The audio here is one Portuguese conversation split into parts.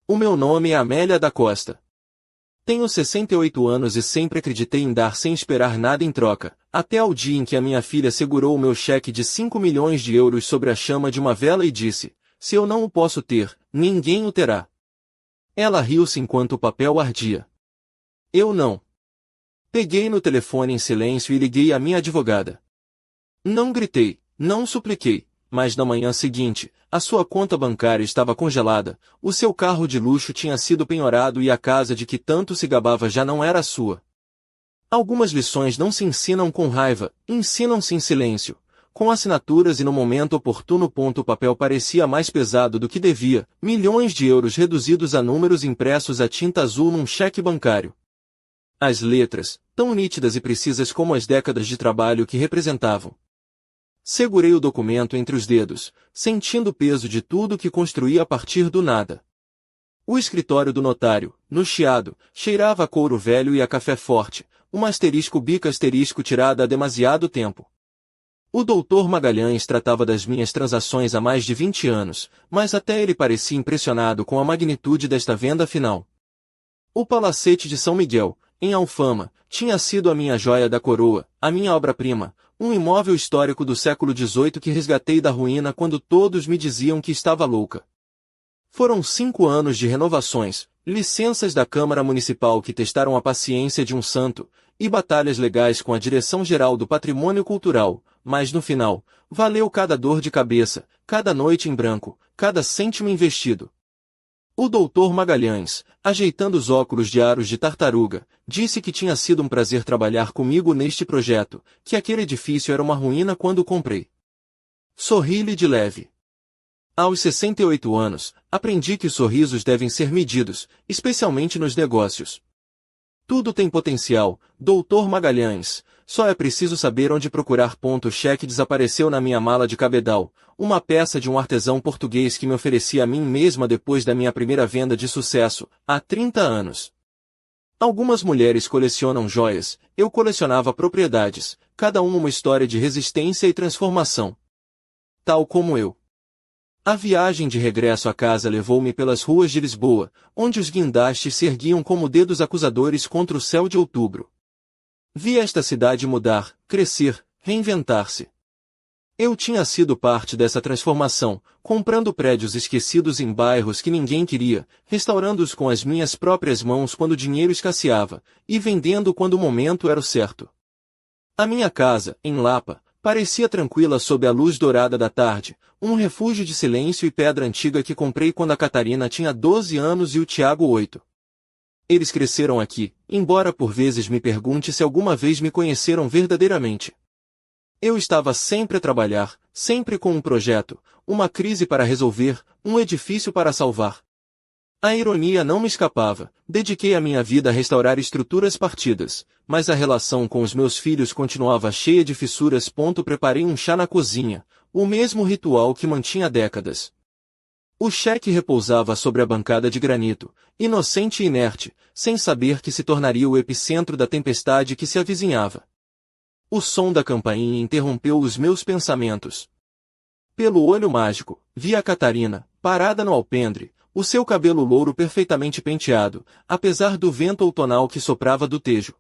O meu nome é Amélia da Costa. Tenho 68 anos e sempre acreditei em dar sem esperar nada em troca, até ao dia em que a minha filha segurou o meu cheque de 5 milhões de euros sobre a chama de uma vela e disse: "Se eu não o posso ter, ninguém o terá." Ela riu-se enquanto o papel ardia. Eu não. Peguei no telefone em silêncio e liguei à minha advogada. Não gritei, não supliquei, mas na manhã seguinte, a sua conta bancária estava congelada, o seu carro de luxo tinha sido penhorado e a casa de que tanto se gabava já não era sua. Algumas lições não se ensinam com raiva, ensinam-se em silêncio, com assinaturas e no momento oportuno. O papel parecia mais pesado do que devia, milhões de euros reduzidos a números impressos a tinta azul num cheque bancário. As letras, tão nítidas e precisas como as décadas de trabalho que representavam. Segurei o documento entre os dedos, sentindo o peso de tudo que construí a partir do nada. O escritório do notário, no chiado, cheirava a couro velho e a café forte, uma asterisco bica asterisco tirada há demasiado tempo. O doutor Magalhães tratava das minhas transações há mais de 20 anos, mas até ele parecia impressionado com a magnitude desta venda final. O Palacete de São Miguel, em Alfama, tinha sido a minha joia da coroa, a minha obra-prima, um imóvel histórico do século XVIII que resgatei da ruína quando todos me diziam que estava louca. Foram 5 anos de renovações, licenças da Câmara Municipal que testaram a paciência de um santo, e batalhas legais com a Direção-Geral do Patrimônio Cultural, mas no final, valeu cada dor de cabeça, cada noite em branco, cada cêntimo investido. O doutor Magalhães, ajeitando os óculos de aros de tartaruga, disse que tinha sido um prazer trabalhar comigo neste projeto, que aquele edifício era uma ruína quando o comprei. Sorri-lhe de leve. Aos 68 anos, aprendi que os sorrisos devem ser medidos, especialmente nos negócios. Tudo tem potencial, doutor Magalhães, só é preciso saber onde procurar. O cheque desapareceu na minha mala de cabedal, uma peça de um artesão português que me oferecia a mim mesma depois da minha primeira venda de sucesso, há 30 anos. Algumas mulheres colecionam joias, eu colecionava propriedades, cada uma história de resistência e transformação. Tal como eu. A viagem de regresso à casa levou-me pelas ruas de Lisboa, onde os guindastes se erguiam como dedos acusadores contra o céu de outubro. Vi esta cidade mudar, crescer, reinventar-se. Eu tinha sido parte dessa transformação, comprando prédios esquecidos em bairros que ninguém queria, restaurando-os com as minhas próprias mãos quando o dinheiro escasseava, e vendendo quando o momento era o certo. A minha casa, em Lapa, parecia tranquila sob a luz dourada da tarde, um refúgio de silêncio e pedra antiga que comprei quando a Catarina tinha 12 anos e o Tiago 8. Eles cresceram aqui, embora por vezes me pergunte se alguma vez me conheceram verdadeiramente. Eu estava sempre a trabalhar, sempre com um projeto, uma crise para resolver, um edifício para salvar. A ironia não me escapava, dediquei a minha vida a restaurar estruturas partidas, mas a relação com os meus filhos continuava cheia de fissuras. Preparei um chá na cozinha, o mesmo ritual que mantinha há décadas. O cheque repousava sobre a bancada de granito, inocente e inerte, sem saber que se tornaria o epicentro da tempestade que se avizinhava. O som da campainha interrompeu os meus pensamentos. Pelo olho mágico, vi a Catarina, parada no alpendre, o seu cabelo louro perfeitamente penteado, apesar do vento outonal que soprava do Tejo.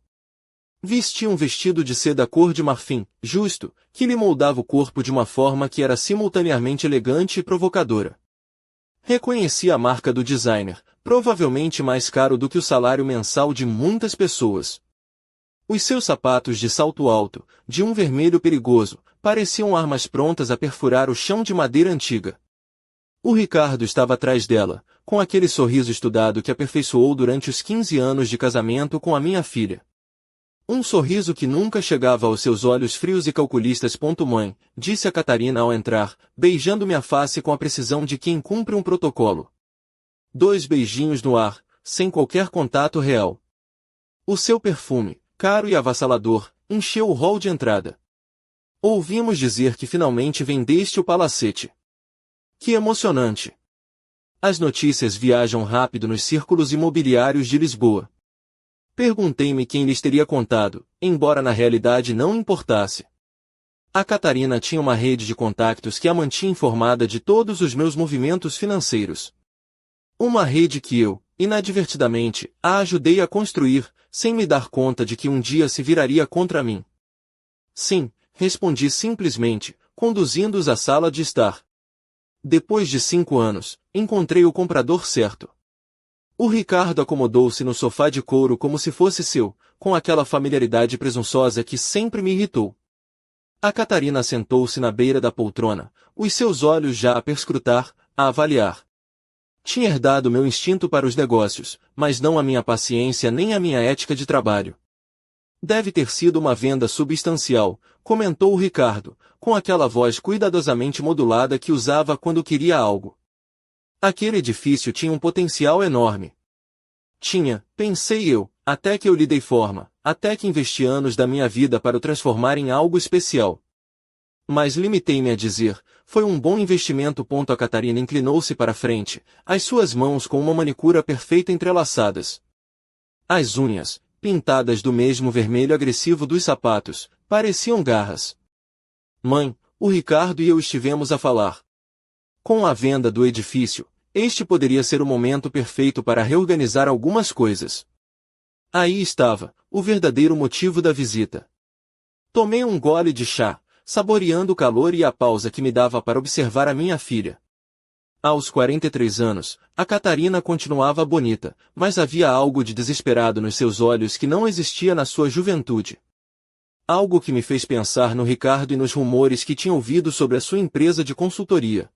Vestia um vestido de seda cor de marfim, justo, que lhe moldava o corpo de uma forma que era simultaneamente elegante e provocadora. Reconheci a marca do designer, provavelmente mais caro do que o salário mensal de muitas pessoas. Os seus sapatos de salto alto, de um vermelho perigoso, pareciam armas prontas a perfurar o chão de madeira antiga. O Ricardo estava atrás dela, com aquele sorriso estudado que aperfeiçoou durante os 15 anos de casamento com a minha filha. Um sorriso que nunca chegava aos seus olhos frios e calculistas. Mãe, disse a Catarina ao entrar, beijando-me a face com a precisão de quem cumpre um protocolo. 2 beijinhos no ar, sem qualquer contato real. O seu perfume, caro e avassalador, encheu o hall de entrada. Ouvimos dizer que finalmente vendeste o palacete. Que emocionante! As notícias viajam rápido nos círculos imobiliários de Lisboa. Perguntei-me quem lhes teria contado, embora na realidade não importasse. A Catarina tinha uma rede de contactos que a mantinha informada de todos os meus movimentos financeiros. Uma rede que eu, inadvertidamente, a ajudei a construir, sem me dar conta de que um dia se viraria contra mim. Sim, respondi simplesmente, conduzindo-os à sala de estar. Depois de 5 anos, encontrei o comprador certo. O Ricardo acomodou-se no sofá de couro como se fosse seu, com aquela familiaridade presunçosa que sempre me irritou. A Catarina sentou-se na beira da poltrona, os seus olhos já a perscrutar, a avaliar. Tinha herdado meu instinto para os negócios, mas não a minha paciência nem a minha ética de trabalho. Deve ter sido uma venda substancial, comentou o Ricardo, com aquela voz cuidadosamente modulada que usava quando queria algo. Aquele edifício tinha um potencial enorme. Tinha, pensei eu, até que eu lhe dei forma, até que investi anos da minha vida para o transformar em algo especial. Mas limitei-me a dizer, foi um bom investimento. A Catarina inclinou-se para a frente, as suas mãos com uma manicura perfeita entrelaçadas. As unhas, pintadas do mesmo vermelho agressivo dos sapatos, pareciam garras. Mãe, o Ricardo e eu estivemos a falar. Com a venda do edifício, este poderia ser o momento perfeito para reorganizar algumas coisas. Aí estava, o verdadeiro motivo da visita. Tomei um gole de chá, saboreando o calor e a pausa que me dava para observar a minha filha. Aos 43 anos, a Catarina continuava bonita, mas havia algo de desesperado nos seus olhos que não existia na sua juventude. Algo que me fez pensar no Ricardo e nos rumores que tinha ouvido sobre a sua empresa de consultoria.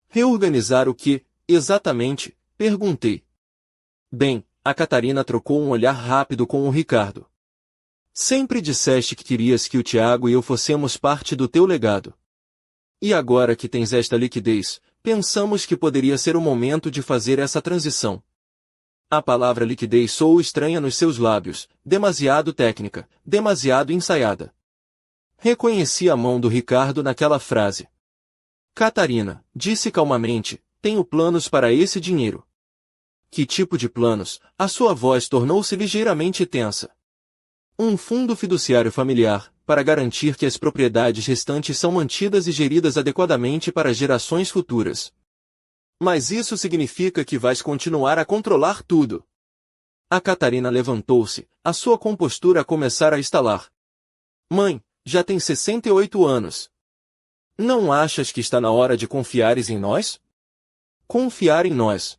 Reorganizar o quê, exatamente? Perguntei. Bem, a Catarina trocou um olhar rápido com o Ricardo. Sempre disseste que querias que o Tiago e eu fossemos parte do teu legado. E agora que tens esta liquidez, pensamos que poderia ser o momento de fazer essa transição. A palavra liquidez soou estranha nos seus lábios, demasiado técnica, demasiado ensaiada. Reconheci a mão do Ricardo naquela frase. Catarina, disse calmamente, tenho planos para esse dinheiro. Que tipo de planos? A sua voz tornou-se ligeiramente tensa. Um fundo fiduciário familiar, para garantir que as propriedades restantes são mantidas e geridas adequadamente para gerações futuras. Mas isso significa que vais continuar a controlar tudo. A Catarina levantou-se, a sua compostura a começar a estalar. Mãe, já tem 68 anos. Não achas que está na hora de confiares em nós? Confiar em nós.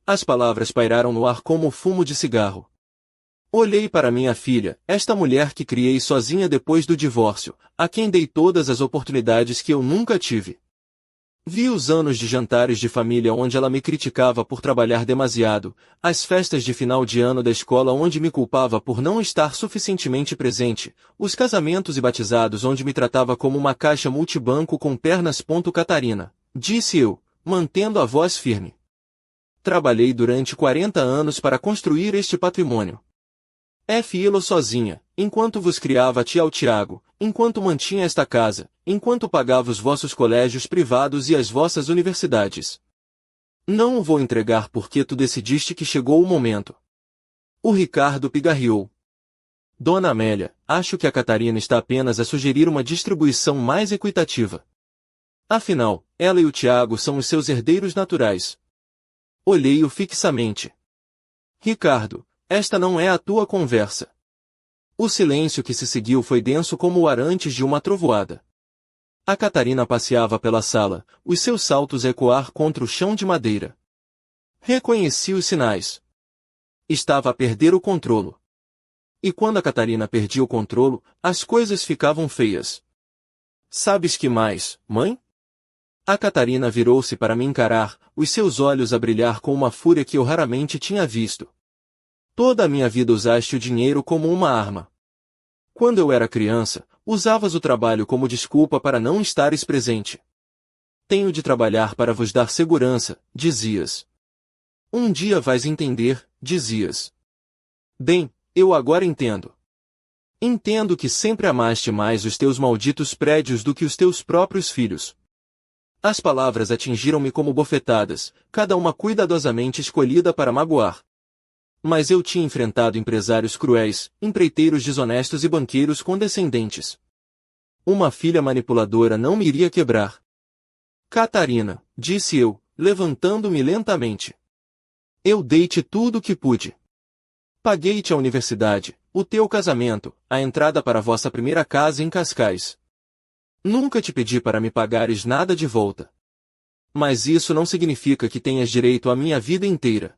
As palavras pairaram no ar como o fumo de cigarro. Olhei para minha filha, esta mulher que criei sozinha depois do divórcio, a quem dei todas as oportunidades que eu nunca tive. Vi os anos de jantares de família onde ela me criticava por trabalhar demasiado, as festas de final de ano da escola onde me culpava por não estar suficientemente presente, os casamentos e batizados onde me tratava como uma caixa multibanco com pernas. Catarina, disse eu, mantendo a voz firme. Trabalhei durante 40 anos para construir este patrimônio. Filo sozinha, enquanto vos criava ao Tiago, enquanto mantinha esta casa, enquanto pagava os vossos colégios privados e as vossas universidades. Não o vou entregar porque tu decidiste que chegou o momento. O Ricardo pigarreou. Dona Amélia, acho que a Catarina está apenas a sugerir uma distribuição mais equitativa. Afinal, ela e o Tiago são os seus herdeiros naturais. Olhei-o fixamente. Ricardo, esta não é a tua conversa. O silêncio que se seguiu foi denso como o ar antes de uma trovoada. A Catarina passeava pela sala, os seus saltos a ecoar contra o chão de madeira. Reconheci os sinais. Estava a perder o controlo. E quando a Catarina perdia o controlo, as coisas ficavam feias. Sabes que mais, mãe? A Catarina virou-se para me encarar, os seus olhos a brilhar com uma fúria que eu raramente tinha visto. Toda a minha vida usaste o dinheiro como uma arma. Quando eu era criança, usavas o trabalho como desculpa para não estares presente. Tenho de trabalhar para vos dar segurança, dizias. Um dia vais entender, dizias. Bem, eu agora entendo. Entendo que sempre amaste mais os teus malditos prédios do que os teus próprios filhos. As palavras atingiram-me como bofetadas, cada uma cuidadosamente escolhida para magoar. Mas eu tinha enfrentado empresários cruéis, empreiteiros desonestos e banqueiros condescendentes. Uma filha manipuladora não me iria quebrar. Catarina, disse eu, levantando-me lentamente. Eu dei-te tudo o que pude. Paguei-te a universidade, o teu casamento, a entrada para vossa primeira casa em Cascais. Nunca te pedi para me pagares nada de volta. Mas isso não significa que tenhas direito à minha vida inteira.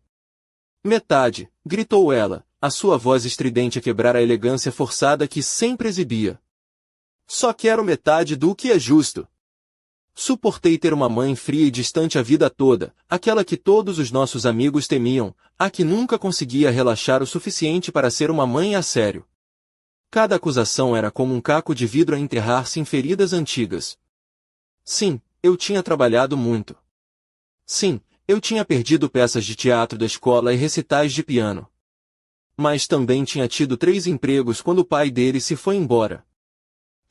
Metade, gritou ela, a sua voz estridente a quebrar a elegância forçada que sempre exibia. Só quero metade do que é justo. Suportei ter uma mãe fria e distante a vida toda, aquela que todos os nossos amigos temiam, a que nunca conseguia relaxar o suficiente para ser uma mãe a sério. Cada acusação era como um caco de vidro a enterrar-se em feridas antigas. Sim, eu tinha trabalhado muito. Sim, eu tinha perdido peças de teatro da escola e recitais de piano. Mas também tinha tido 3 empregos quando o pai dele se foi embora.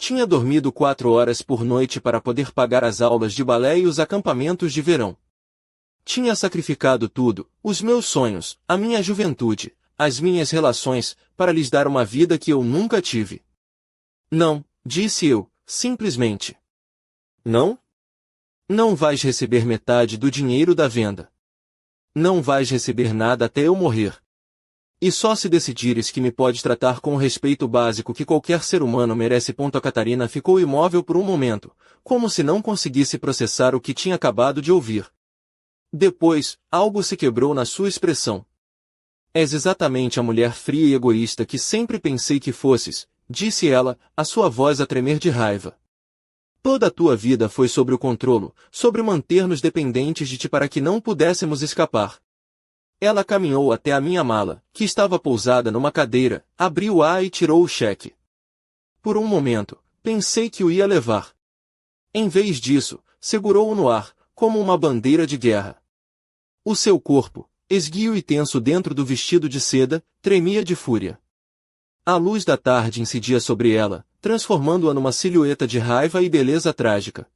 Tinha dormido 4 horas por noite para poder pagar as aulas de balé e os acampamentos de verão. Tinha sacrificado tudo, os meus sonhos, a minha juventude, as minhas relações, para lhes dar uma vida que eu nunca tive. Não, disse eu, simplesmente. Não? Não vais receber metade do dinheiro da venda. Não vais receber nada até eu morrer. E só se decidires que me podes tratar com o respeito básico que qualquer ser humano merece. A Catarina ficou imóvel por um momento, como se não conseguisse processar o que tinha acabado de ouvir. Depois, algo se quebrou na sua expressão. És exatamente a mulher fria e egoísta que sempre pensei que fosses, disse ela, a sua voz a tremer de raiva. Toda a tua vida foi sobre o controlo, sobre manter-nos dependentes de ti para que não pudéssemos escapar. Ela caminhou até a minha mala, que estava pousada numa cadeira, abriu-a e tirou o cheque. Por um momento, pensei que o ia levar. Em vez disso, segurou-o no ar, como uma bandeira de guerra. O seu corpo, esguio e tenso dentro do vestido de seda, tremia de fúria. A luz da tarde incidia sobre ela, transformando-a numa silhueta de raiva e beleza trágica.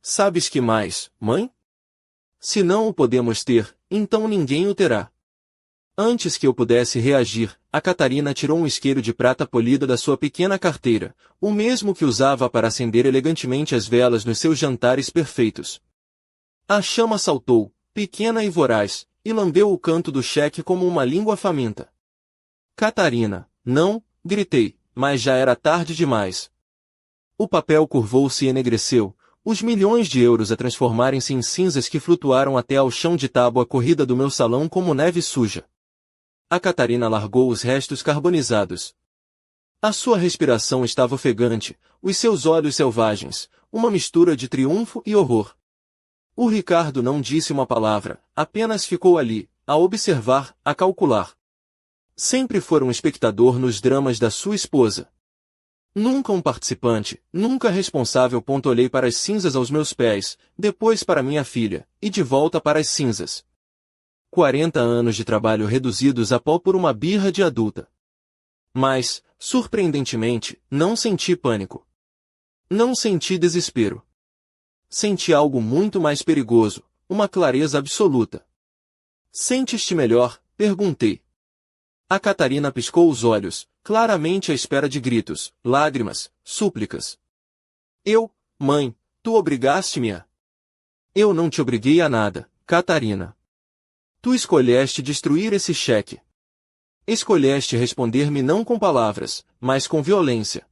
Sabes que mais, mãe? Se não o podemos ter, então ninguém o terá. Antes que eu pudesse reagir, a Catarina tirou um isqueiro de prata polida da sua pequena carteira, o mesmo que usava para acender elegantemente as velas nos seus jantares perfeitos. A chama saltou, pequena e voraz, e lambeu o canto do cheque como uma língua faminta. Catarina, não, gritei, mas já era tarde demais. O papel curvou-se e enegreceu, os milhões de euros a transformarem-se em cinzas que flutuaram até ao chão de tábua corrida do meu salão como neve suja. A Catarina largou os restos carbonizados. A sua respiração estava ofegante, os seus olhos selvagens, uma mistura de triunfo e horror. O Ricardo não disse uma palavra, apenas ficou ali, a observar, a calcular. Sempre fora um espectador nos dramas da sua esposa. Nunca um participante, nunca responsável. Olhei para as cinzas aos meus pés, depois para minha filha, e de volta para as cinzas. 40 anos de trabalho reduzidos a pó por uma birra de adulta. Mas, surpreendentemente, não senti pânico. Não senti desespero. Senti algo muito mais perigoso, uma clareza absoluta. Sentes-te melhor? Perguntei. A Catarina piscou os olhos, claramente à espera de gritos, lágrimas, súplicas. Mãe, tu obrigaste-me a... Eu não te obriguei a nada, Catarina. Tu escolheste destruir esse cheque. Escolheste responder-me não com palavras, mas com violência.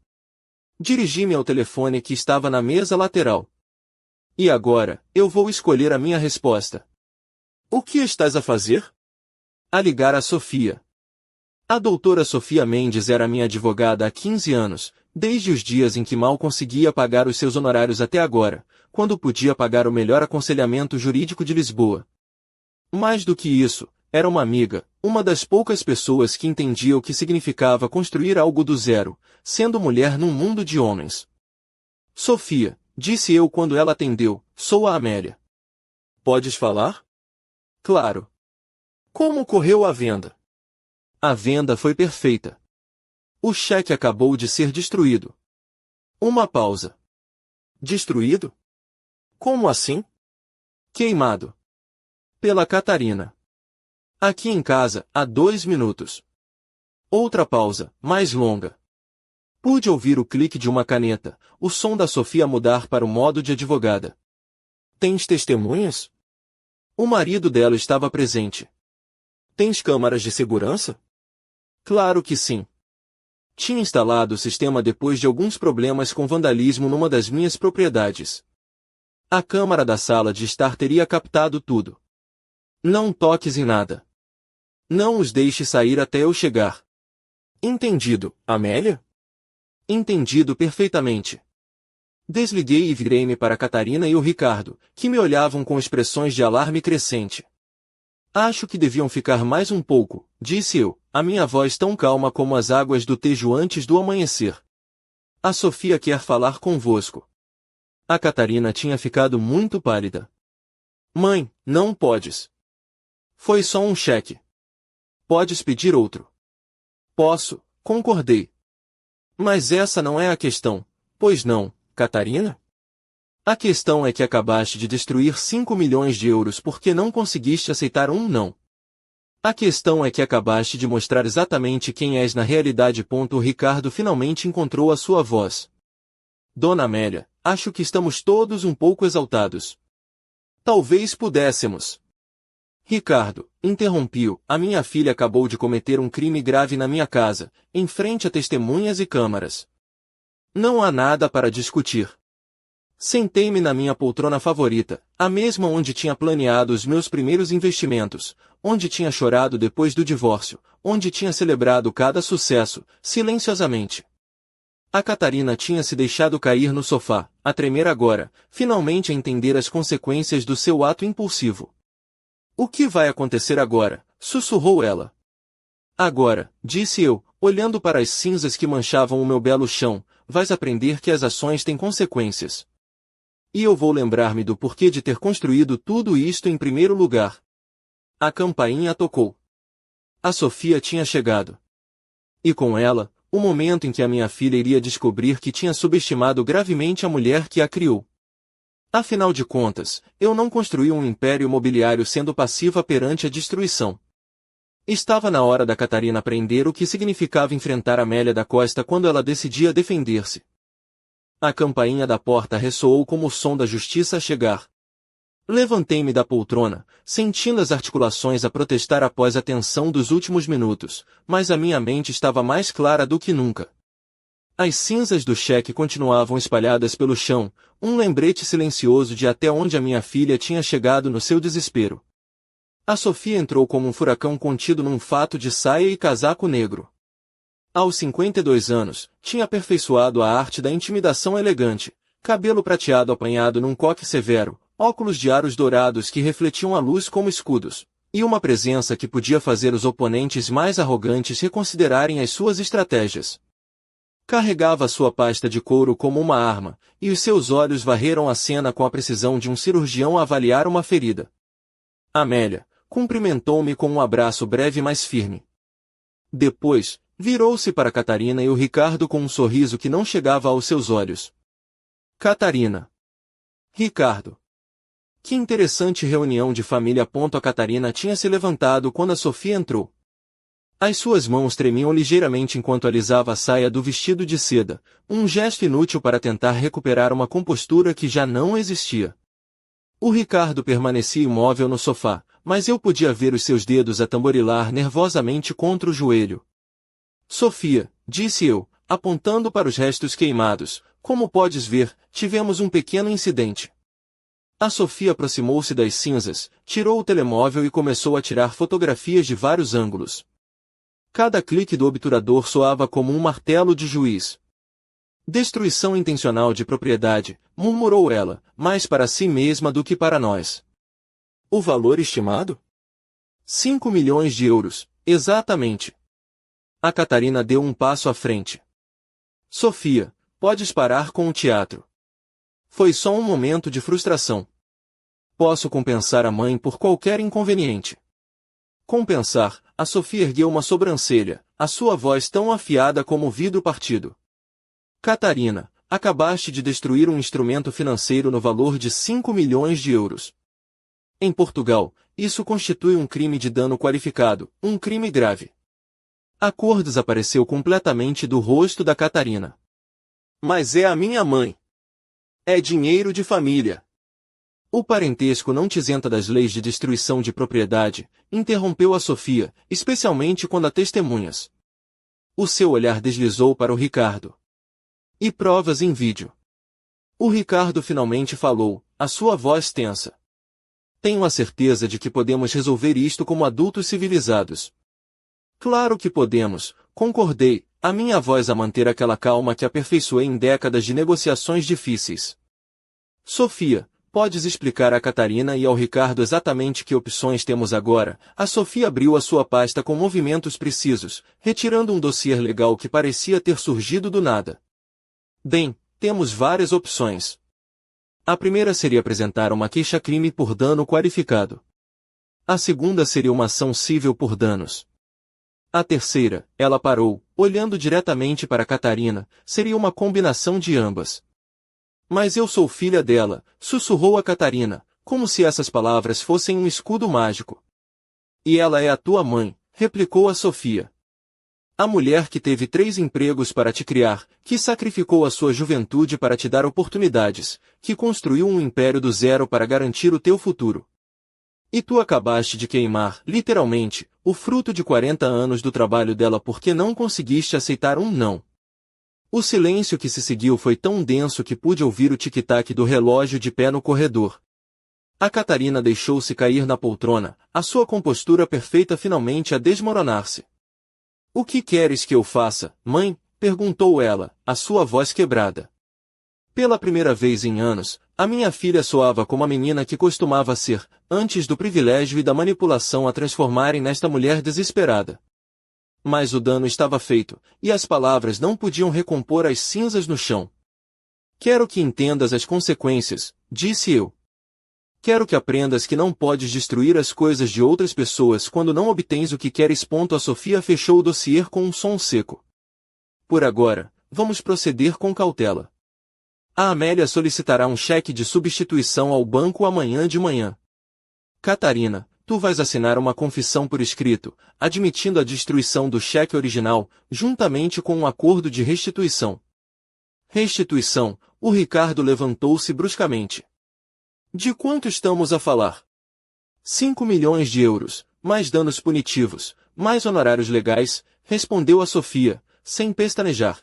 Dirigi-me ao telefone que estava na mesa lateral. E agora, eu vou escolher a minha resposta. O que estás a fazer? A ligar a Sofia. A doutora Sofia Mendes era minha advogada há 15 anos, desde os dias em que mal conseguia pagar os seus honorários até agora, quando podia pagar o melhor aconselhamento jurídico de Lisboa. Mais do que isso, era uma amiga, uma das poucas pessoas que entendia o que significava construir algo do zero, sendo mulher num mundo de homens. Sofia, disse eu quando ela atendeu, sou a Amélia. Podes falar? Claro. Como correu a venda? A venda foi perfeita. O cheque acabou de ser destruído. Uma pausa. Destruído? Como assim? Queimado. Pela Catarina. Aqui em casa, há 2 minutos. Outra pausa, mais longa. Pude ouvir o clique de uma caneta, o som da Sofia mudar para o modo de advogada. Tens testemunhas? O marido dela estava presente. Tens câmaras de segurança? Claro que sim. Tinha instalado o sistema depois de alguns problemas com vandalismo numa das minhas propriedades. A câmara da sala de estar teria captado tudo. Não toques em nada. Não os deixe sair até eu chegar. Entendido, Amélia? Entendido perfeitamente. Desliguei e virei-me para Catarina e o Ricardo, que me olhavam com expressões de alarme crescente. Acho que deviam ficar mais um pouco, disse eu, a minha voz tão calma como as águas do Tejo antes do amanhecer. A Sofia quer falar convosco. A Catarina tinha ficado muito pálida. Mãe, não podes. Foi só um cheque. Podes pedir outro. Posso, concordei. Mas essa não é a questão, pois não, Catarina? A questão é que acabaste de destruir 5 milhões de euros porque não conseguiste aceitar um não. A questão é que acabaste de mostrar exatamente quem és na realidade. O Ricardo finalmente encontrou a sua voz. Dona Amélia, acho que estamos todos um pouco exaltados. Talvez pudéssemos. Ricardo, interrompi-o, a minha filha acabou de cometer um crime grave na minha casa, em frente a testemunhas e câmaras. Não há nada para discutir. Sentei-me na minha poltrona favorita, a mesma onde tinha planeado os meus primeiros investimentos, onde tinha chorado depois do divórcio, onde tinha celebrado cada sucesso, silenciosamente. A Catarina tinha se deixado cair no sofá, a tremer agora, finalmente a entender as consequências do seu ato impulsivo. O que vai acontecer agora? Sussurrou ela. Agora, disse eu, olhando para as cinzas que manchavam o meu belo chão, vais aprender que as ações têm consequências. E eu vou lembrar-me do porquê de ter construído tudo isto em primeiro lugar. A campainha tocou. A Sofia tinha chegado. E com ela, o momento em que a minha filha iria descobrir que tinha subestimado gravemente a mulher que a criou. Afinal de contas, eu não construí um império imobiliário sendo passiva perante a destruição. Estava na hora da Catarina aprender o que significava enfrentar Amélia da Costa quando ela decidia defender-se. A campainha da porta ressoou como o som da justiça a chegar. Levantei-me da poltrona, sentindo as articulações a protestar após a tensão dos últimos minutos, mas a minha mente estava mais clara do que nunca. As cinzas do cheque continuavam espalhadas pelo chão, um lembrete silencioso de até onde a minha filha tinha chegado no seu desespero. A Sofia entrou como um furacão contido num fato de saia e casaco negro. Aos 52 anos, tinha aperfeiçoado a arte da intimidação elegante, cabelo prateado apanhado num coque severo, óculos de aros dourados que refletiam a luz como escudos, e uma presença que podia fazer os oponentes mais arrogantes reconsiderarem as suas estratégias. Carregava sua pasta de couro como uma arma, e os seus olhos varreram a cena com a precisão de um cirurgião a avaliar uma ferida. Amélia cumprimentou-me com um abraço breve mas firme. Depois, virou-se para Catarina e o Ricardo com um sorriso que não chegava aos seus olhos. Catarina. Ricardo. Que interessante reunião de família. A Catarina tinha se levantado quando a Sofia entrou. As suas mãos tremiam ligeiramente enquanto alisava a saia do vestido de seda, um gesto inútil para tentar recuperar uma compostura que já não existia. O Ricardo permanecia imóvel no sofá, mas eu podia ver os seus dedos a tamborilar nervosamente contra o joelho. Sofia, disse eu, apontando para os restos queimados, como podes ver, tivemos um pequeno incidente. A Sofia aproximou-se das cinzas, tirou o telemóvel e começou a tirar fotografias de vários ângulos. Cada clique do obturador soava como um martelo de juiz. Destruição intencional de propriedade, murmurou ela, mais para si mesma do que para nós. O valor estimado? 5 milhões de euros, exatamente. A Catarina deu um passo à frente. Sofia, podes parar com o teatro. Foi só um momento de frustração. Posso compensar a mãe por qualquer inconveniente. Compensar, a Sofia ergueu uma sobrancelha, a sua voz tão afiada como o vidro partido. Catarina, acabaste de destruir um instrumento financeiro no valor de 5 milhões de euros. Em Portugal, isso constitui um crime de dano qualificado, um crime grave. A cor desapareceu completamente do rosto da Catarina. Mas é a minha mãe. É dinheiro de família. O parentesco não te isenta das leis de destruição de propriedade, interrompeu a Sofia, especialmente quando há testemunhas. O seu olhar deslizou para o Ricardo. E provas em vídeo. O Ricardo finalmente falou, a sua voz tensa. Tenho a certeza de que podemos resolver isto como adultos civilizados. Claro que podemos, concordei, a minha voz a manter aquela calma que aperfeiçoei em décadas de negociações difíceis. Sofia, podes explicar a Catarina e ao Ricardo exatamente que opções temos agora? A Sofia abriu a sua pasta com movimentos precisos, retirando um dossiê legal que parecia ter surgido do nada. Bem, temos várias opções. A primeira seria apresentar uma queixa-crime por dano qualificado. A segunda seria uma ação civil por danos. A terceira, ela parou, olhando diretamente para Catarina, seria uma combinação de ambas. Mas eu sou filha dela, sussurrou a Catarina, como se essas palavras fossem um escudo mágico. E ela é a tua mãe, replicou a Sofia. A mulher que teve 3 empregos para te criar, que sacrificou a sua juventude para te dar oportunidades, que construiu um império do zero para garantir o teu futuro. E tu acabaste de queimar, literalmente, o fruto de 40 anos do trabalho dela porque não conseguiste aceitar um não. O silêncio que se seguiu foi tão denso que pude ouvir o tic-tac do relógio de pé no corredor. A Catarina deixou-se cair na poltrona, a sua compostura perfeita finalmente a desmoronar-se. O que queres que eu faça, mãe? Perguntou ela, a sua voz quebrada. Pela primeira vez em anos, a minha filha soava como a menina que costumava ser, antes do privilégio e da manipulação a transformarem nesta mulher desesperada. Mas o dano estava feito, e as palavras não podiam recompor as cinzas no chão. Quero que entendas as consequências, disse eu. Quero que aprendas que não podes destruir as coisas de outras pessoas quando não obtens o que queres. A Sofia fechou o dossiê com um som seco. Por agora, vamos proceder com cautela. A Amélia solicitará um cheque de substituição ao banco amanhã de manhã. Catarina, tu vais assinar uma confissão por escrito, admitindo a destruição do cheque original, juntamente com um acordo de restituição. Restituição, o Ricardo levantou-se bruscamente. De quanto estamos a falar? 5 milhões de euros, mais danos punitivos, mais honorários legais, respondeu a Sofia, sem pestanejar.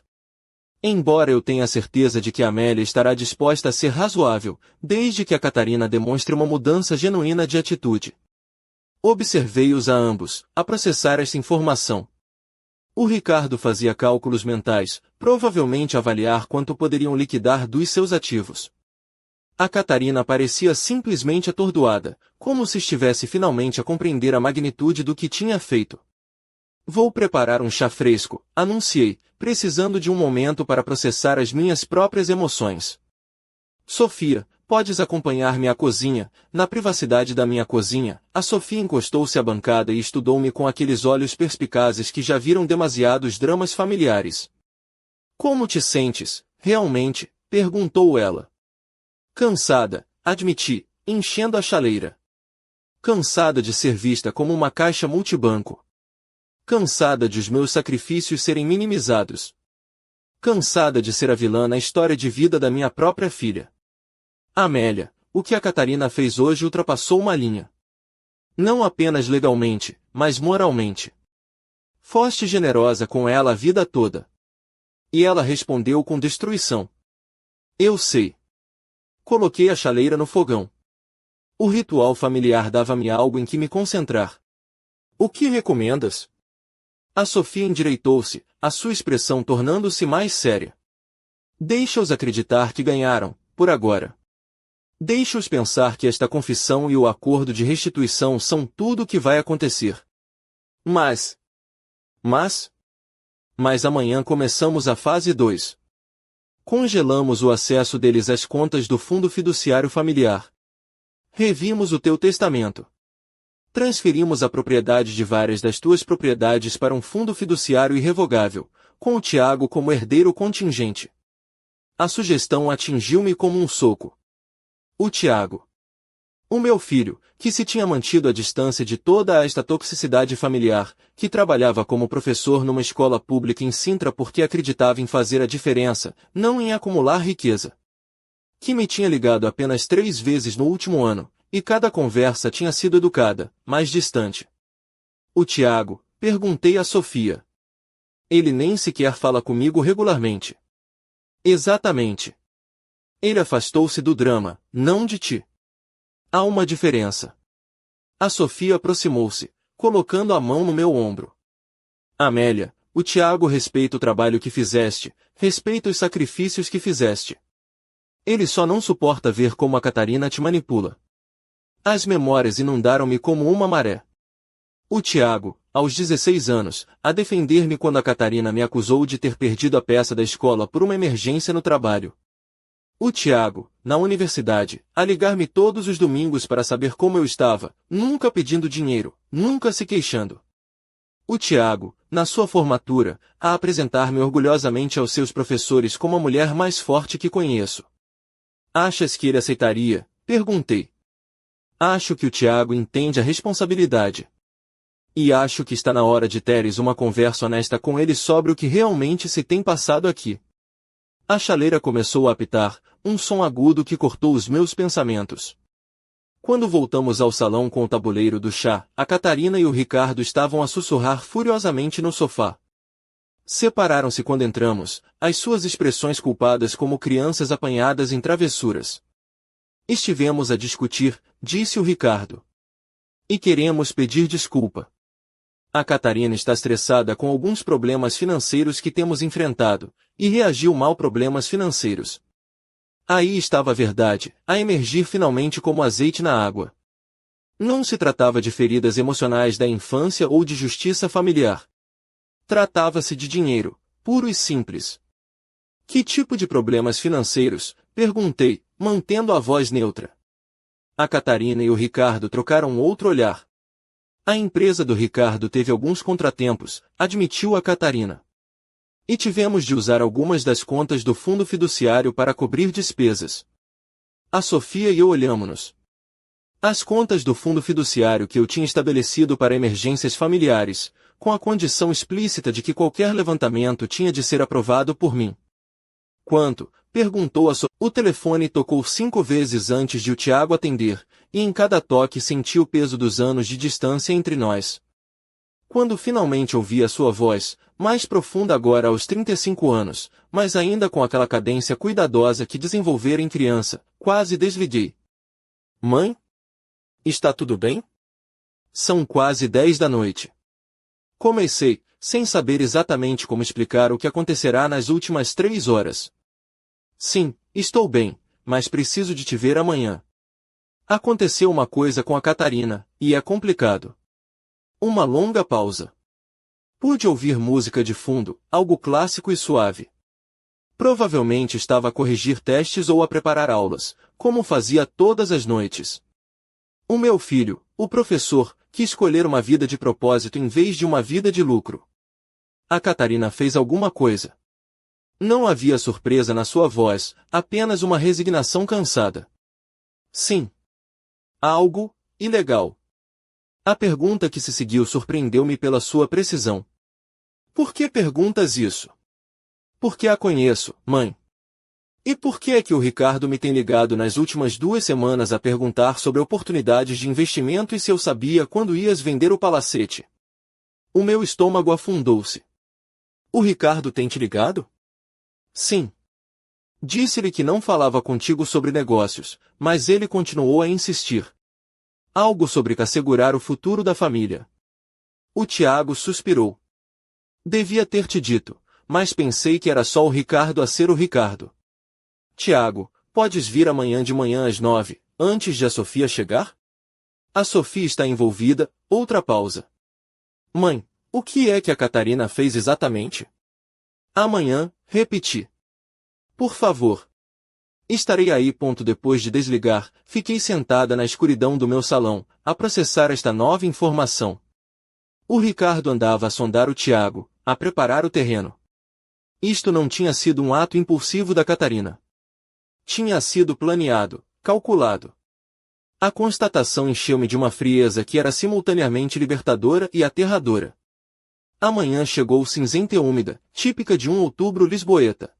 Embora eu tenha a certeza de que a Amélia estará disposta a ser razoável, desde que a Catarina demonstre uma mudança genuína de atitude. Observei-os a ambos, a processar esta informação. O Ricardo fazia cálculos mentais, provavelmente avaliar quanto poderiam liquidar dos seus ativos. A Catarina parecia simplesmente atordoada, como se estivesse finalmente a compreender a magnitude do que tinha feito. Vou preparar um chá fresco, anunciei, precisando de um momento para processar as minhas próprias emoções. Sofia, podes acompanhar-me à cozinha. Na privacidade da minha cozinha, a Sofia encostou-se à bancada e estudou-me com aqueles olhos perspicazes que já viram demasiados dramas familiares. Como te sentes, realmente? Perguntou ela. Cansada, admiti, enchendo a chaleira. Cansada de ser vista como uma caixa multibanco. Cansada de os meus sacrifícios serem minimizados. Cansada de ser a vilã na história de vida da minha própria filha. Amélia, o que a Catarina fez hoje ultrapassou uma linha. Não apenas legalmente, mas moralmente. Foste generosa com ela a vida toda. E ela respondeu com destruição. Eu sei. Coloquei a chaleira no fogão. O ritual familiar dava-me algo em que me concentrar. O que recomendas? A Sofia endireitou-se, a sua expressão tornando-se mais séria. Deixa-os acreditar que ganharam, por agora. Deixa-os pensar que esta confissão e o acordo de restituição são tudo o que vai acontecer. Mas amanhã começamos a fase 2. Congelamos o acesso deles às contas do Fundo Fiduciário Familiar. Revimos o teu testamento. Transferimos a propriedade de várias das tuas propriedades para um fundo fiduciário irrevogável, com o Tiago como herdeiro contingente. A sugestão atingiu-me como um soco. O Tiago. O meu filho, que se tinha mantido à distância de toda esta toxicidade familiar, que trabalhava como professor numa escola pública em Sintra porque acreditava em fazer a diferença, não em acumular riqueza. que me tinha ligado apenas 3 vezes no último ano, e cada conversa tinha sido educada, mas distante. O Tiago, perguntei a Sofia. Ele nem sequer fala comigo regularmente. Exatamente. Ele afastou-se do drama, não de ti. Há uma diferença. A Sofia aproximou-se, colocando a mão no meu ombro. Amélia, o Tiago respeita o trabalho que fizeste, respeita os sacrifícios que fizeste. Ele só não suporta ver como a Catarina te manipula. As memórias inundaram-me como uma maré. O Tiago, aos 16 anos, a defender-me quando a Catarina me acusou de ter perdido a peça da escola por uma emergência no trabalho. O Tiago, na universidade, a ligar-me todos os domingos para saber como eu estava, nunca pedindo dinheiro, nunca se queixando. O Tiago, na sua formatura, a apresentar-me orgulhosamente aos seus professores como a mulher mais forte que conheço. Achas que ele aceitaria? Perguntei. Acho que o Tiago entende a responsabilidade. E acho que está na hora de teres uma conversa honesta com ele sobre o que realmente se tem passado aqui. A chaleira começou a apitar, um som agudo que cortou os meus pensamentos. Quando voltamos ao salão com o tabuleiro do chá, a Catarina e o Ricardo estavam a sussurrar furiosamente no sofá. Separaram-se quando entramos, as suas expressões culpadas como crianças apanhadas em travessuras. Estivemos a discutir, disse o Ricardo. E queremos pedir desculpa. A Catarina está estressada com alguns problemas financeiros que temos enfrentado, e reagiu mal problemas financeiros. Aí estava a verdade, a emergir finalmente como azeite na água. Não se tratava de feridas emocionais da infância ou de justiça familiar. Tratava-se de dinheiro, puro e simples. Que tipo de problemas financeiros? Perguntei, mantendo a voz neutra. A Catarina e o Ricardo trocaram outro olhar. A empresa do Ricardo teve alguns contratempos, admitiu a Catarina. E tivemos de usar algumas das contas do fundo fiduciário para cobrir despesas. A Sofia e eu olhamo-nos. As contas do fundo fiduciário que eu tinha estabelecido para emergências familiares, com a condição explícita de que qualquer levantamento tinha de ser aprovado por mim. Quanto? Perguntou a Sofia. O telefone tocou 5 vezes antes de o Tiago atender, e em cada toque senti o peso dos anos de distância entre nós. Quando finalmente ouvi a sua voz, mais profunda agora aos 35 anos, mas ainda com aquela cadência cuidadosa que desenvolvera em criança, quase desliguei. Mãe? Está tudo bem? São quase 10 da noite. Comecei, sem saber exatamente como explicar o que acontecerá nas últimas 3 horas. Sim, estou bem, mas preciso de te ver amanhã. Aconteceu uma coisa com a Catarina, e é complicado. Uma longa pausa. Pude ouvir música de fundo, algo clássico e suave. Provavelmente estava a corrigir testes ou a preparar aulas, como fazia todas as noites. O meu filho, o professor, quis escolher uma vida de propósito em vez de uma vida de lucro. A Catarina fez alguma coisa. Não havia surpresa na sua voz, apenas uma resignação cansada. Sim. Algo ilegal. A pergunta que se seguiu surpreendeu-me pela sua precisão. Por que perguntas isso? Porque a conheço, mãe. E por que é que o Ricardo me tem ligado nas últimas 2 semanas a perguntar sobre oportunidades de investimento e se eu sabia quando ias vender o palacete? O meu estômago afundou-se. O Ricardo tem te ligado? Sim. Disse-lhe que não falava contigo sobre negócios, mas ele continuou a insistir. Algo sobre assegurar o futuro da família. O Tiago suspirou. Devia ter te dito, mas pensei que era só o Ricardo a ser o Ricardo. Tiago, podes vir amanhã de manhã às 9, antes de a Sofia chegar? A Sofia está envolvida, outra pausa. Mãe, o que é que a Catarina fez exatamente? Amanhã, repeti. Por favor. Estarei aí. Depois de desligar, fiquei sentada na escuridão do meu salão, a processar esta nova informação. O Ricardo andava a sondar o Tiago, a preparar o terreno. Isto não tinha sido um ato impulsivo da Catarina. Tinha sido planeado, calculado. A constatação encheu-me de uma frieza que era simultaneamente libertadora e aterradora. A manhã chegou cinzenta e úmida, típica de um outubro lisboeta.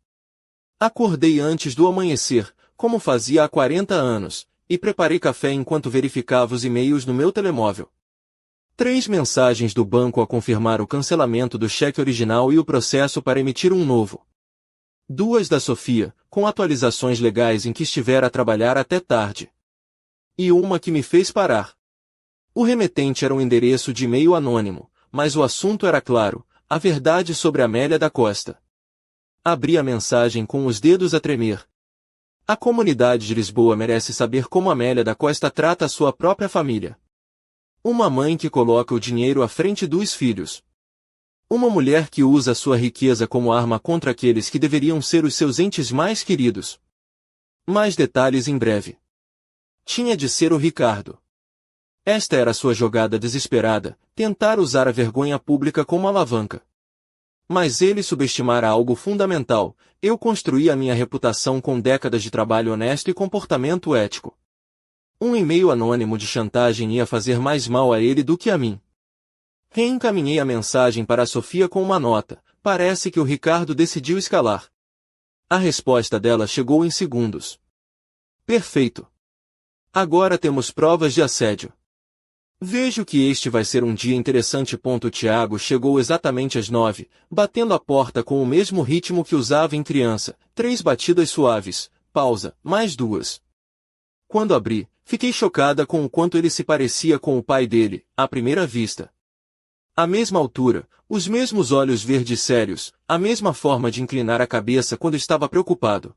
Acordei antes do amanhecer, como fazia há 40 anos, e preparei café enquanto verificava os e-mails no meu telemóvel. 3 mensagens do banco a confirmar o cancelamento do cheque original e o processo para emitir um novo. 2 da Sofia, com atualizações legais em que estivera a trabalhar até tarde. E uma que me fez parar. O remetente era um endereço de e-mail anônimo, mas o assunto era claro, a verdade sobre Amélia da Costa. Abri a mensagem com os dedos a tremer. A comunidade de Lisboa merece saber como Amélia da Costa trata a sua própria família. Uma mãe que coloca o dinheiro à frente dos filhos. Uma mulher que usa sua riqueza como arma contra aqueles que deveriam ser os seus entes mais queridos. Mais detalhes em breve. Tinha de ser o Ricardo. Esta era sua jogada desesperada, tentar usar a vergonha pública como alavanca. Mas ele subestimara algo fundamental: eu construí a minha reputação com décadas de trabalho honesto e comportamento ético. Um e-mail anônimo de chantagem ia fazer mais mal a ele do que a mim. Reencaminhei a mensagem para a Sofia com uma nota: parece que o Ricardo decidiu escalar. A resposta dela chegou em segundos. Perfeito. Agora temos provas de assédio. Vejo que este vai ser um dia interessante. O Tiago chegou exatamente às 9, batendo a porta com o mesmo ritmo que usava em criança, 3 batidas suaves, pausa, mais 2. Quando abri, fiquei chocada com o quanto ele se parecia com o pai dele, à primeira vista. A mesma altura, os mesmos olhos verdes sérios, a mesma forma de inclinar a cabeça quando estava preocupado.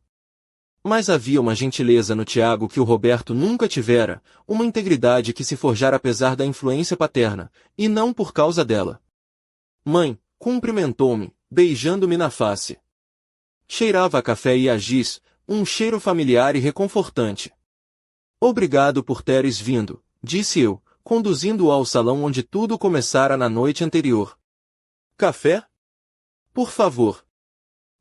Mas havia uma gentileza no Tiago que o Roberto nunca tivera, uma integridade que se forjara apesar da influência paterna, e não por causa dela. Mãe, cumprimentou-me, beijando-me na face. Cheirava a café e a giz, um cheiro familiar e reconfortante. Obrigado por teres vindo, disse eu, conduzindo-o ao salão onde tudo começara na noite anterior. Café? Por favor.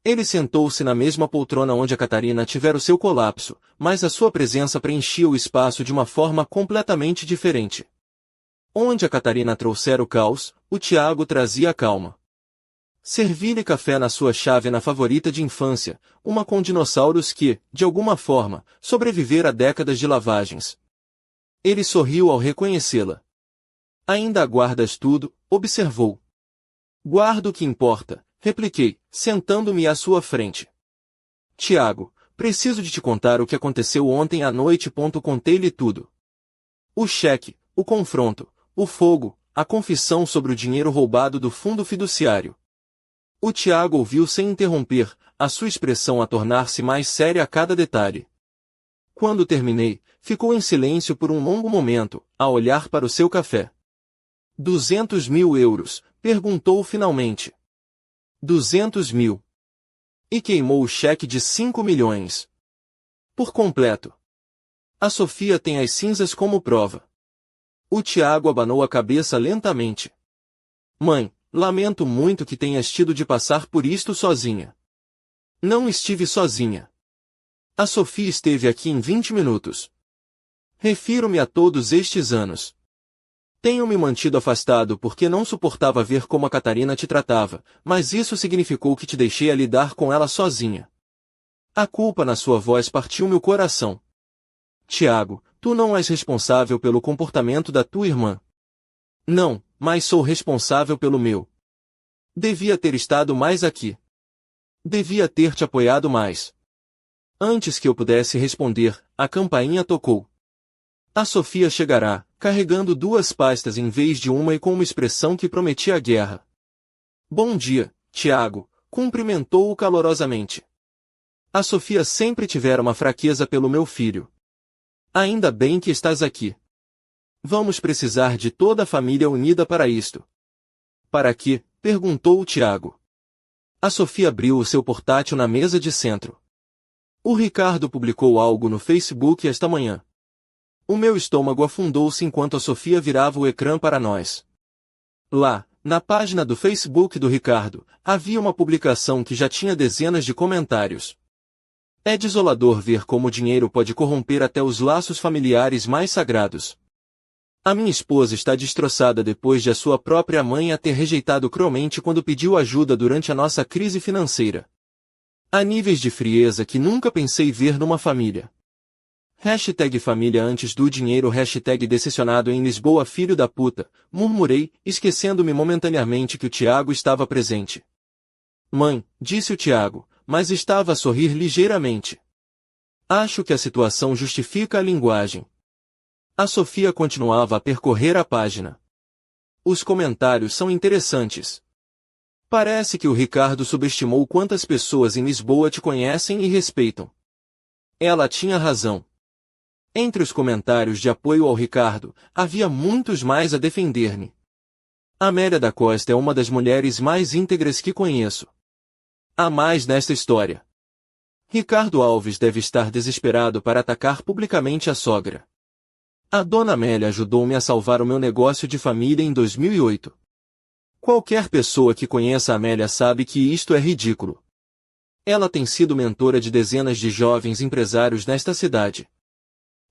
Ele sentou-se na mesma poltrona onde a Catarina tivera o seu colapso, mas a sua presença preenchia o espaço de uma forma completamente diferente. Onde a Catarina trouxera o caos, o Tiago trazia a calma. Servi-lhe café na sua chávena favorita de infância, uma com dinossauros que, de alguma forma, sobrevivera a décadas de lavagens. Ele sorriu ao reconhecê-la. Ainda aguardas tudo, observou. Guardo o que importa, repliquei, sentando-me à sua frente. Tiago, preciso de te contar o que aconteceu ontem à noite. Contei-lhe tudo. O cheque, o confronto, o fogo, a confissão sobre o dinheiro roubado do fundo fiduciário. O Tiago ouviu sem interromper, a sua expressão a tornar-se mais séria a cada detalhe. Quando terminei, ficou em silêncio por um longo momento, a olhar para o seu café. 200 mil euros, perguntou finalmente. 200 mil. E queimou o cheque de 5 milhões. Por completo. A Sofia tem as cinzas como prova. O Tiago abanou a cabeça lentamente. Mãe, lamento muito que tenhas tido de passar por isto sozinha. Não estive sozinha. A Sofia esteve aqui em 20 minutos. Refiro-me a todos estes anos. Tenho me mantido afastado porque não suportava ver como a Catarina te tratava, mas isso significou que te deixei a lidar com ela sozinha. A culpa na sua voz partiu-me o coração. Tiago, tu não és responsável pelo comportamento da tua irmã. Não, mas sou responsável pelo meu. Devia ter estado mais aqui. Devia ter te apoiado mais. Antes que eu pudesse responder, a campainha tocou. A Sofia chegará, carregando 2 pastas em vez de uma e com uma expressão que prometia a guerra. Bom dia, Tiago, cumprimentou-o calorosamente. A Sofia sempre tivera uma fraqueza pelo meu filho. Ainda bem que estás aqui. Vamos precisar de toda a família unida para isto. Para quê? Perguntou o Tiago. A Sofia abriu o seu portátil na mesa de centro. O Ricardo publicou algo no Facebook esta manhã. O meu estômago afundou-se enquanto a Sofia virava o ecrã para nós. Lá, na página do Facebook do Ricardo, havia uma publicação que já tinha dezenas de comentários. É desolador ver como o dinheiro pode corromper até os laços familiares mais sagrados. A minha esposa está destroçada depois de a sua própria mãe a ter rejeitado cruelmente quando pediu ajuda durante a nossa crise financeira. Há níveis de frieza que nunca pensei ver numa família. Hashtag família antes do dinheiro. Hashtag decepcionado em Lisboa. Filho da puta, murmurei, esquecendo-me momentaneamente que o Tiago estava presente. Mãe, disse o Tiago, mas estava a sorrir ligeiramente. Acho que a situação justifica a linguagem. A Sofia continuava a percorrer a página. Os comentários são interessantes. Parece que o Ricardo subestimou quantas pessoas em Lisboa te conhecem e respeitam. Ela tinha razão. Entre os comentários de apoio ao Ricardo, havia muitos mais a defender-me. Amélia da Costa é uma das mulheres mais íntegras que conheço. Há mais nesta história. Ricardo Alves deve estar desesperado para atacar publicamente a sogra. A dona Amélia ajudou-me a salvar o meu negócio de família em 2008. Qualquer pessoa que conheça a Amélia sabe que isto é ridículo. Ela tem sido mentora de dezenas de jovens empresários nesta cidade.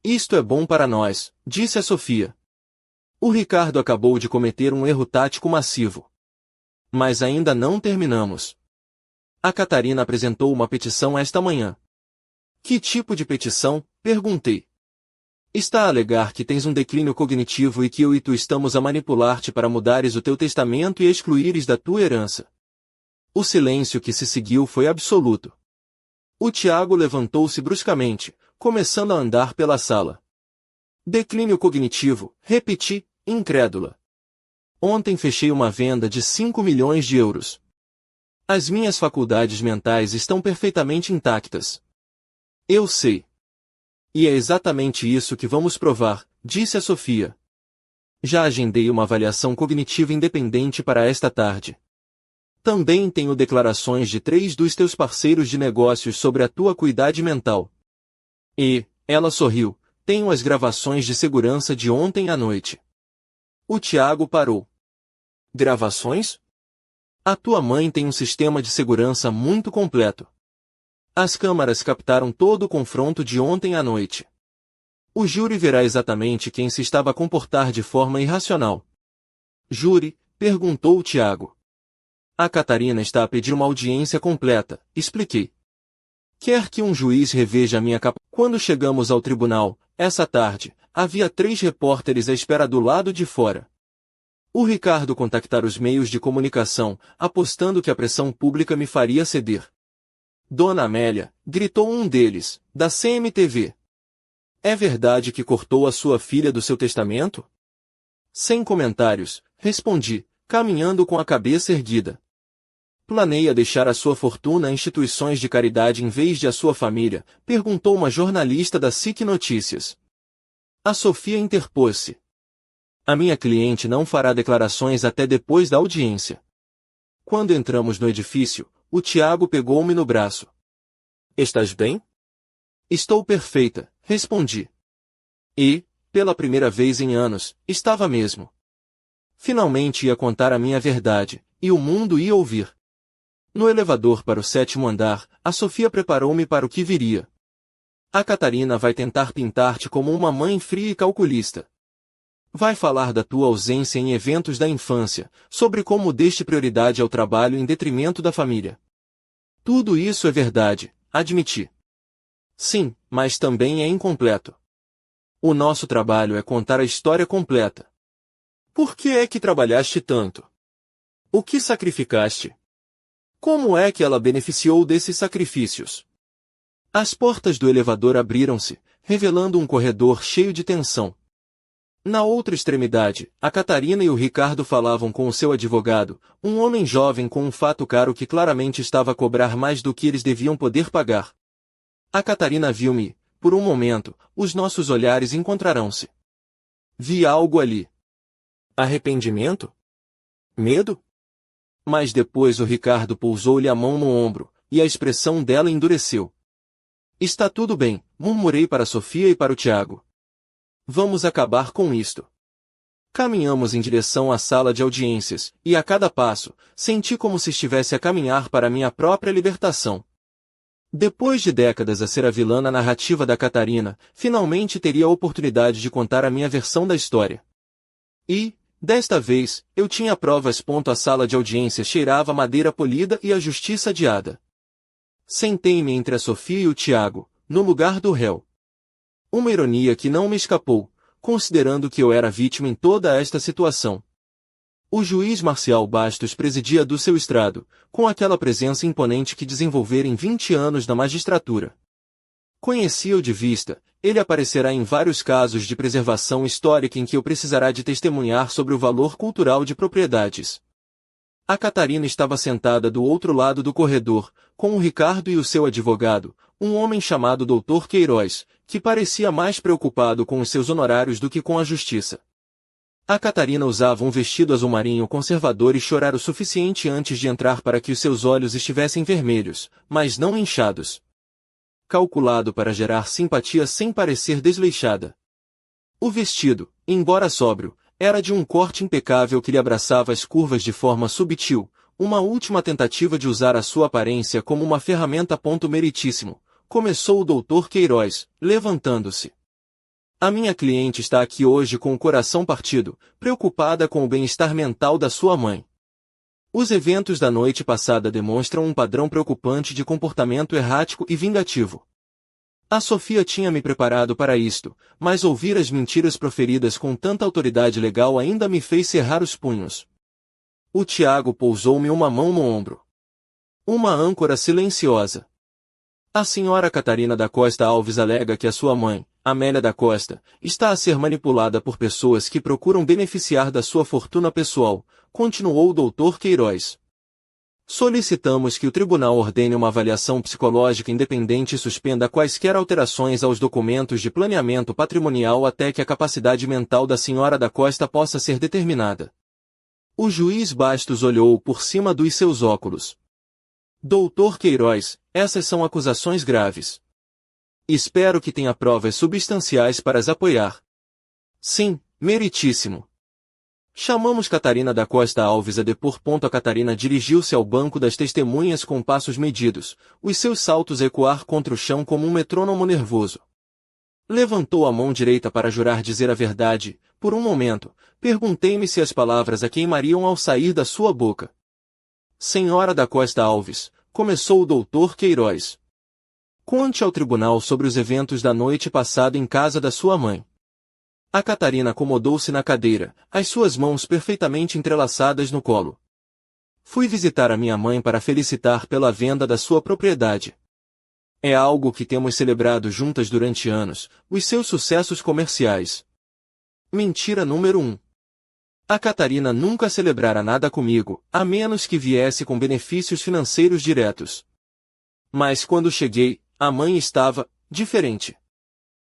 Isto é bom para nós, disse a Sofia. O Ricardo acabou de cometer um erro tático massivo. Mas ainda não terminamos. A Catarina apresentou uma petição esta manhã. Que tipo de petição? Perguntei. Está a alegar que tens um declínio cognitivo e que eu e tu estamos a manipular-te para mudares o teu testamento e excluíres da tua herança. O silêncio que se seguiu foi absoluto. O Tiago levantou-se bruscamente, começando a andar pela sala. Declínio cognitivo, repeti, incrédula. Ontem fechei uma venda de 5 milhões de euros. As minhas faculdades mentais estão perfeitamente intactas. Eu sei. E é exatamente isso que vamos provar, disse a Sofia. Já agendei uma avaliação cognitiva independente para esta tarde. Também tenho declarações de 3 dos teus parceiros de negócios sobre a tua acuidade mental. E, ela sorriu, tenho as gravações de segurança de ontem à noite. O Tiago parou. Gravações? A tua mãe tem um sistema de segurança muito completo. As câmaras captaram todo o confronto de ontem à noite. O júri verá exatamente quem se estava a comportar de forma irracional. Júri? Perguntou o Tiago. A Catarina está a pedir uma audiência completa, expliquei. Quer que um juiz reveja a minha capa. Quando chegamos ao tribunal, essa tarde, havia 3 repórteres à espera do lado de fora. O Ricardo contactara os meios de comunicação, apostando que a pressão pública me faria ceder. Dona Amélia, gritou um deles, da CMTV. É verdade que cortou a sua filha do seu testamento? Sem comentários, respondi, caminhando com a cabeça erguida. Planeia deixar a sua fortuna a instituições de caridade em vez de a sua família? Perguntou uma jornalista da SIC Notícias. A Sofia interpôs-se. A minha cliente não fará declarações até depois da audiência. Quando entramos no edifício, o Tiago pegou-me no braço. Estás bem? Estou perfeita, respondi. E, pela primeira vez em anos, estava mesmo. Finalmente ia contar a minha verdade, e o mundo ia ouvir. No elevador para o 7º andar, a Sofia preparou-me para o que viria. A Catarina vai tentar pintar-te como uma mãe fria e calculista. Vai falar da tua ausência em eventos da infância, sobre como deste prioridade ao trabalho em detrimento da família. Tudo isso é verdade, admiti. Sim, mas também é incompleto. O nosso trabalho é contar a história completa. Por que é que trabalhaste tanto? O que sacrificaste? Como é que ela beneficiou desses sacrifícios? As portas do elevador abriram-se, revelando um corredor cheio de tensão. Na outra extremidade, a Catarina e o Ricardo falavam com o seu advogado, um homem jovem com um fato caro que claramente estava a cobrar mais do que eles deviam poder pagar. A Catarina viu-me, por um momento, os nossos olhares encontrarão-se. Vi algo ali. Arrependimento? Medo? Mas depois o Ricardo pousou-lhe a mão no ombro, e a expressão dela endureceu. Está tudo bem, murmurei para Sofia e para o Tiago. Vamos acabar com isto. Caminhamos em direção à sala de audiências, e a cada passo, senti como se estivesse a caminhar para minha própria libertação. Depois de décadas a ser a vilã na narrativa da Catarina, finalmente teria a oportunidade de contar a minha versão da história. E, desta vez, eu tinha provas. A sala de audiências cheirava a madeira polida e a justiça adiada. Sentei-me entre a Sofia e o Tiago, no lugar do réu. Uma ironia que não me escapou, considerando que eu era vítima em toda esta situação. O juiz Marcial Bastos presidia do seu estrado, com aquela presença imponente que desenvolvera em 20 anos na magistratura. Conhecia-o de vista, ele aparecerá em vários casos de preservação histórica em que eu precisará de testemunhar sobre o valor cultural de propriedades. A Catarina estava sentada do outro lado do corredor, com o Ricardo e o seu advogado, um homem chamado Dr. Queiroz, que parecia mais preocupado com os seus honorários do que com a justiça. A Catarina usava um vestido azul marinho conservador e chorara o suficiente antes de entrar para que os seus olhos estivessem vermelhos, mas não inchados. Calculado para gerar simpatia sem parecer desleixada. O vestido, embora sóbrio, era de um corte impecável que lhe abraçava as curvas de forma subtil, uma última tentativa de usar a sua aparência como uma ferramenta. Meritíssimo, começou o Dr. Queiroz, levantando-se. A minha cliente está aqui hoje com o coração partido, preocupada com o bem-estar mental da sua mãe. Os eventos da noite passada demonstram um padrão preocupante de comportamento errático e vingativo. A Sofia tinha me preparado para isto, mas ouvir as mentiras proferidas com tanta autoridade legal ainda me fez cerrar os punhos. O Tiago pousou-me uma mão no ombro. Uma âncora silenciosa. A senhora Catarina da Costa Alves alega que a sua mãe, Amélia da Costa, está a ser manipulada por pessoas que procuram beneficiar da sua fortuna pessoal, continuou o Dr. Queiroz. Solicitamos que o tribunal ordene uma avaliação psicológica independente e suspenda quaisquer alterações aos documentos de planeamento patrimonial até que a capacidade mental da senhora da Costa possa ser determinada. O juiz Bastos olhou por cima dos seus óculos. Dr. Queiroz, essas são acusações graves. Espero que tenha provas substanciais para as apoiar. Sim, meritíssimo. Chamamos Catarina da Costa Alves a depor. A Catarina dirigiu-se ao banco das testemunhas com passos medidos, os seus saltos ecoar contra o chão como um metrônomo nervoso. Levantou a mão direita para jurar dizer a verdade. Por um momento, perguntei-me se as palavras a queimariam ao sair da sua boca. Senhora da Costa Alves, começou o Dr. Queiroz. Conte ao tribunal sobre os eventos da noite passada em casa da sua mãe. A Catarina acomodou-se na cadeira, as suas mãos perfeitamente entrelaçadas no colo. Fui visitar a minha mãe para felicitar pela venda da sua propriedade. É algo que temos celebrado juntas durante anos, os seus sucessos comerciais. Mentira número 1. A Catarina nunca celebrara nada comigo, a menos que viesse com benefícios financeiros diretos. Mas quando cheguei, a mãe estava diferente.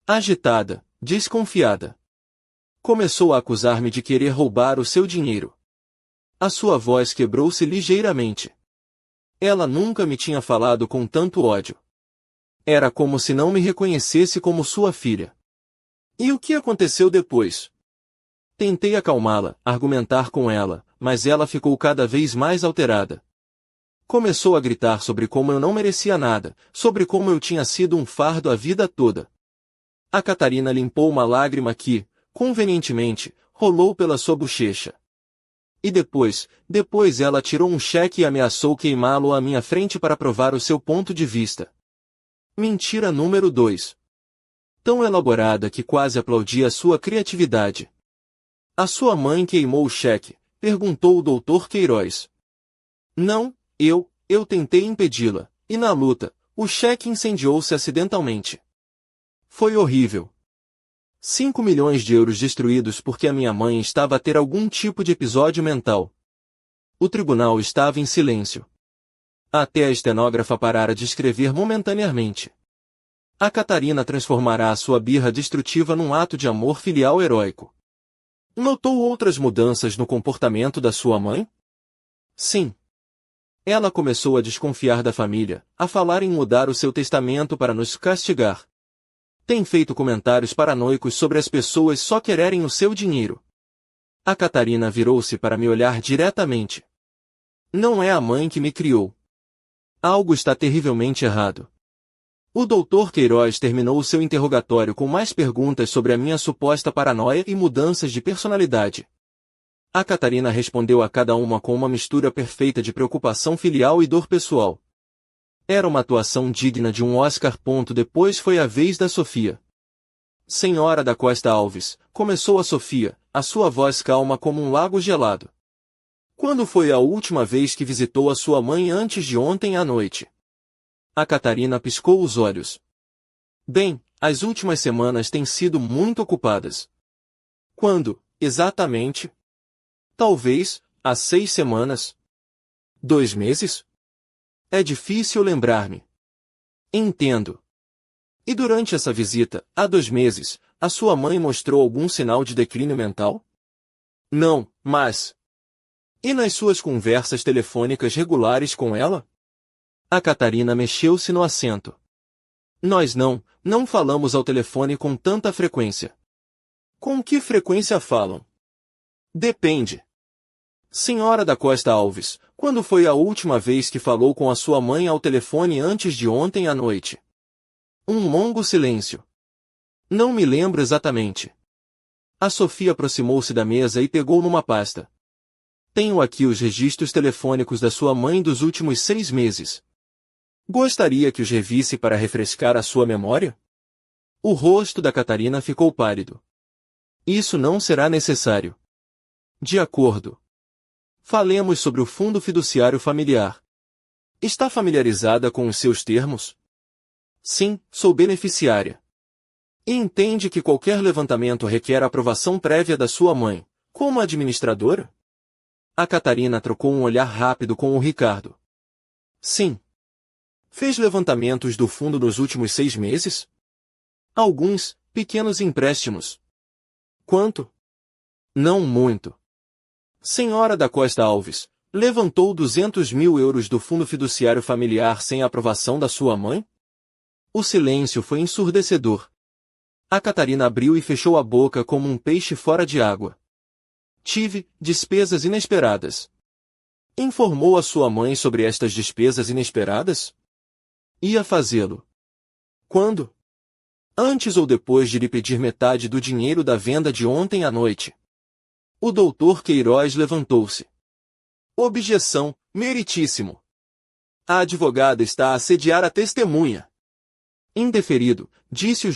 Agitada, desconfiada. Começou a acusar-me de querer roubar o seu dinheiro. A sua voz quebrou-se ligeiramente. Ela nunca me tinha falado com tanto ódio. Era como se não me reconhecesse como sua filha. E o que aconteceu depois? Tentei acalmá-la, argumentar com ela, mas ela ficou cada vez mais alterada. Começou a gritar sobre como eu não merecia nada, sobre como eu tinha sido um fardo a vida toda. A Catarina limpou uma lágrima que, convenientemente, rolou pela sua bochecha. E depois ela tirou um cheque e ameaçou queimá-lo à minha frente para provar o seu ponto de vista. Mentira número 2. Tão elaborada que quase aplaudi a sua criatividade. A sua mãe queimou o cheque? Perguntou o Dr. Queiroz. Não, eu tentei impedi-la, e na luta, o cheque incendiou-se acidentalmente. Foi horrível. 5 milhões de euros destruídos porque a minha mãe estava a ter algum tipo de episódio mental. O tribunal estava em silêncio. Até a estenógrafa parara de escrever momentaneamente. A Catarina transformará a sua birra destrutiva num ato de amor filial heróico. Notou outras mudanças no comportamento da sua mãe? Sim. Ela começou a desconfiar da família, a falar em mudar o seu testamento para nos castigar. Tem feito comentários paranoicos sobre as pessoas só quererem o seu dinheiro. A Catarina virou-se para me olhar diretamente. Não é a mãe que me criou. Algo está terrivelmente errado. O Dr. Queiroz terminou o seu interrogatório com mais perguntas sobre a minha suposta paranoia e mudanças de personalidade. A Catarina respondeu a cada uma com uma mistura perfeita de preocupação filial e dor pessoal. Era uma atuação digna de um Oscar. Depois foi a vez da Sofia. Senhora da Costa Alves, começou a Sofia, a sua voz calma como um lago gelado. Quando foi a última vez que visitou a sua mãe antes de ontem à noite? A Catarina piscou os olhos. Bem, as últimas semanas têm sido muito ocupadas. Quando, exatamente? Talvez, há 6 semanas. 2 meses? É difícil lembrar-me. Entendo. E durante essa visita, há 2 meses, a sua mãe mostrou algum sinal de declínio mental? Não, mas... E nas suas conversas telefônicas regulares com ela? A Catarina mexeu-se no assento. Nós não falamos ao telefone com tanta frequência. Com que frequência falam? Depende. Senhora da Costa Alves, quando foi a última vez que falou com a sua mãe ao telefone antes de ontem à noite? Um longo silêncio. Não me lembro exatamente. A Sofia aproximou-se da mesa e pegou numa pasta. Tenho aqui os registros telefônicos da sua mãe dos últimos 6 meses. Gostaria que os revisse para refrescar a sua memória? O rosto da Catarina ficou pálido. Isso não será necessário. De acordo. Falemos sobre o Fundo Fiduciário Familiar. Está familiarizada com os seus termos? Sim, sou beneficiária. E entende que qualquer levantamento requer a aprovação prévia da sua mãe, como administradora? A Catarina trocou um olhar rápido com o Ricardo. Sim. Fez levantamentos do fundo nos últimos 6 meses? Alguns, pequenos empréstimos. Quanto? Não muito. Senhora da Costa Alves, levantou 200 mil euros do Fundo Fiduciário Familiar sem a aprovação da sua mãe? O silêncio foi ensurdecedor. A Catarina abriu e fechou a boca como um peixe fora de água. Tive despesas inesperadas. Informou a sua mãe sobre estas despesas inesperadas? Ia fazê-lo. Quando? Antes ou depois de lhe pedir metade do dinheiro da venda de ontem à noite? O doutor Queiroz levantou-se. Objeção, meritíssimo. A advogada está a assediar a testemunha. Indeferido, disse o